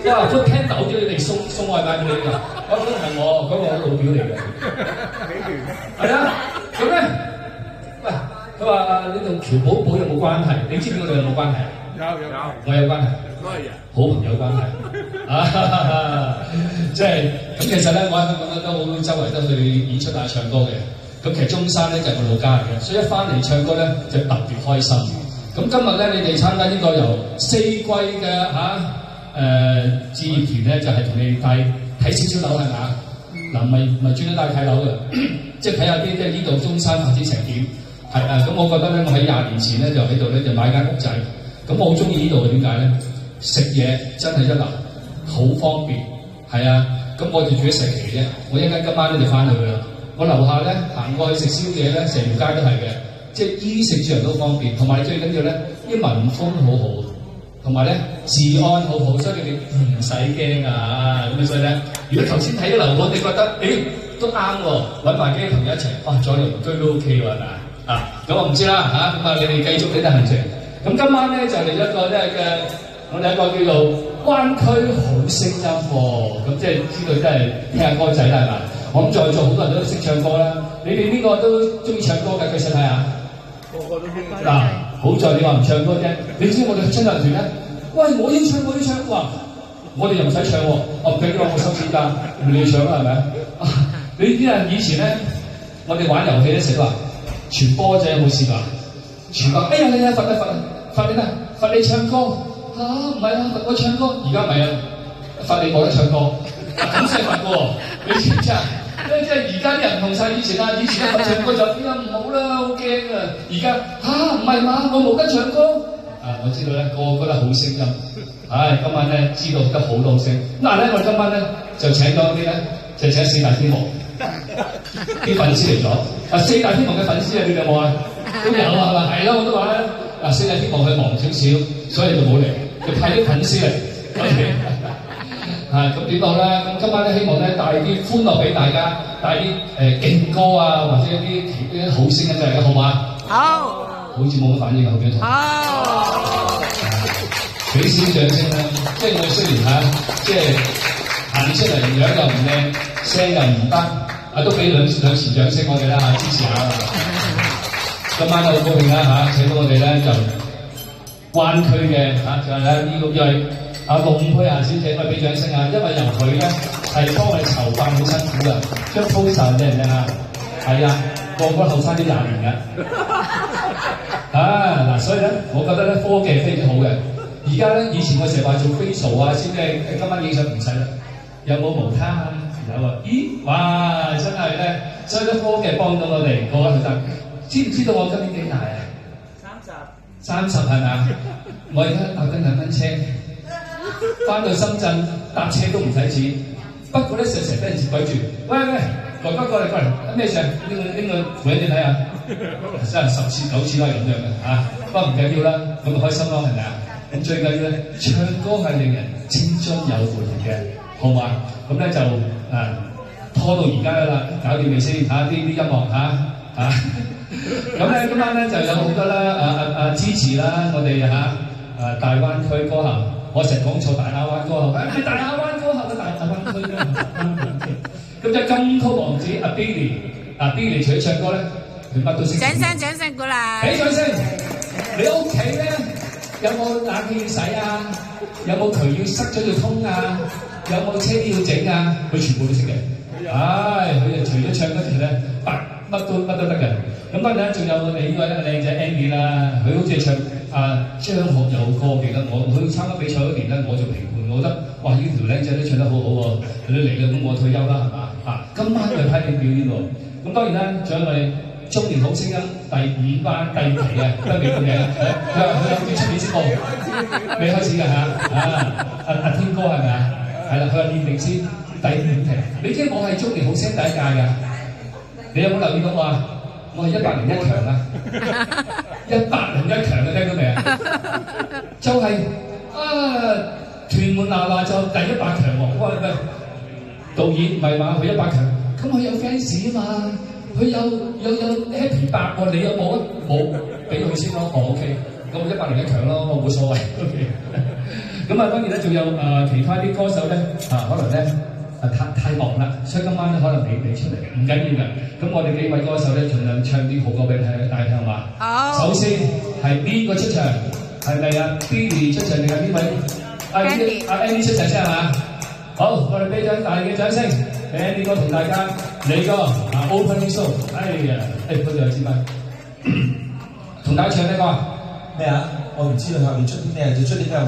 哇！Food Panda 好似你哋送外賣俾你㗎，嗰個係我嗰個老表嚟嘅。係啊，咁咧，喂，佢話你同喬寶寶有冇關係？你知唔知我哋有冇關係？有，我有關係，都係好朋友關係。啊，即係咁，其實咧，我喺香港咧都好周圍都去演出啊、唱歌嘅。咁其實中山咧就係我老家嚟嘅，所以一翻嚟唱歌咧就特別開心。咁今日咧，你哋參加呢個由四季嘅置業團咧，就係同你睇少少樓係咪啊？嗱，咪專登帶睇樓嘅，即係睇下啲即係呢度中山發展成點。係啊，咁我覺得咧，我喺20年前咧就喺度咧就買間屋仔。咁我好中意呢度嘅，點解咧？食嘢真係一流，好方便。係啊，咁我就住喺石岐啫。我一陣間今晚咧就翻去啦。我樓下咧行過去食宵夜咧，成條街都係嘅，即係衣食住行都方便。同埋最緊要咧，啲民風好好，同埋咧治安好好，所以你哋唔使驚啊！咁所以咧，如果頭先睇咗樓盤，你覺得都啱喎，揾埋幾個朋友一齊，再鄰居都 OK 喎，係咪啊？咁我唔知啦嚇，咁啊你哋繼續你哋行程。咁今晚咧就嚟咗一個我哋一個叫做灣區好聲音喎，咁即係知道真係聽下歌仔啦，係嘛？我諗在座好多人都識唱歌啦，你哋呢個都中意唱歌嘅，舉手睇下。個個都中意。嗱，好在你話唔唱歌啫，你知我哋春日團咧，喂，我要唱，哇！我哋又唔使唱喎，俾咗我收錢㗎，你要唱啦係咪？你啲人以前咧，我哋玩遊戲咧成日話傳波仔有冇試過？傳波，哎呀你罰你啦，罰你唱歌嚇，唔係啊，罰我唱歌，而家唔係啊，罰你冇得唱歌，咁先罰喎，你知唔知啊？即係而家啲人唔同晒以前啦，以前一罰唱歌就唔好啦，好驚啊！而家唔係嘛，我冇得唱歌。我知道咧，個個覺得好聲音。今晚咧知道得好多聲。嗱咧，我哋今晚咧就請咗啲咧，就請四大天王啲粉絲嚟咗。四大天王嘅粉絲你哋有冇啊？都有係嘛？係咯，我都話咧。四大天王佢忙少少，所以就冇嚟，就派啲粉絲嚟。咁點講咧？咁今晚咧希望咧帶啲歡樂俾大家，帶啲勁歌啊，或者一啲好聲音嚟嘅，好嘛？好。好似冇乜反應啊，後邊同。好。俾少掌聲啦！即係我哋雖然即係行出嚟樣又唔靚，聲又唔得，都俾兩錢掌聲我哋啦支持下。今晚都好高興啦請到我哋咧就灣區嘅就係咧呢個因為陸佩霞小姐，我哋俾掌聲啊！因為由佢咧係幫我哋籌辦好辛苦噶，張 poster 靚唔靚啊？係啊，個個後生啲20年嘅。所以咧，我覺得咧科技非常好嘅。而家咧，以前我成日話做 facial 先至，今晚影相唔使啦。有冇無他啊？有啊！咦，哇！真係咧，所以咧科技幫到我哋個個後生。知唔知道我今年幾大啊？30係咪啊？我而家搭緊2蚊車，翻到深圳搭車都唔使錢。不過咧，成日俾人截鬼住。喂，哥哥過嚟，咩事啊？呢個扶你睇下，真係10次9次都係咁樣嘅嚇。不過唔緊要啦，咁就開心咯，係咪啊？咁最緊要咧，唱歌係令人青春有活力嘅，好嘛？咁咧就拖到而家啦，搞掂未先？啲音樂咁咧今晚咧就有好多啦支持啦，我哋大灣區歌后，我成日講錯大亞灣歌后，係大亞灣歌后嘅大灣區啦。咁就金曲王子阿 Billy，Billy 除咗唱歌咧，佢乜都識。掌聲鼓勵！俾掌聲！你屋企咧有冇冷氣洗啊？有冇渠要塞咗要通啊？有冇車要整啊？佢全部都識嘅。佢就除咗唱嗰時咧，乜都得嘅。咁當然仲有我哋呢位靚仔 Andy 啦，佢好似唱張學友歌記得我去參加比賽嗰年咧，我做評判，我覺得哇呢條靚仔都唱得好好喎，佢都嚟啦，咁我退休啦係嘛？今晚就睇你表演喎。咁當然啦，仲有我哋中年好聲音第5班第5期啊，都未報名，佢有啲出面先報，未開始㗎阿天哥係咪啊？係啦，佢話練定先第5期。你知我係中年好聲第1屆㗎，你有冇留意到我啊？我係101強啊，101強嘅聽到未啊？就係屯門嗱嗱就第100強喎，哇！導演唔係嘛？佢100強，咁佢有 fans 啊嘛，佢有 happy 8喎，你有冇啊？冇，俾佢先咯，OK，咁我101強咯，冇所謂，OK。咁啊，當然咧，仲有其他啲歌手咧可能咧太忙啦，所以今晚咧可能未出嚟嘅，唔緊要嘅。咁我哋幾位歌手咧，盡量唱啲好歌俾大家聽嘛。好。首先係邊個出場？係咪啊 Billy 出場定係邊位？Andy 出場先係嘛？好，我哋俾掌大嘅掌聲俾 Andy 哥同大家嚟個opening show。哎呀，佢哋有支咪，同大家唱呢個咩啊？我唔知道後面出啲咩，就出啲咩。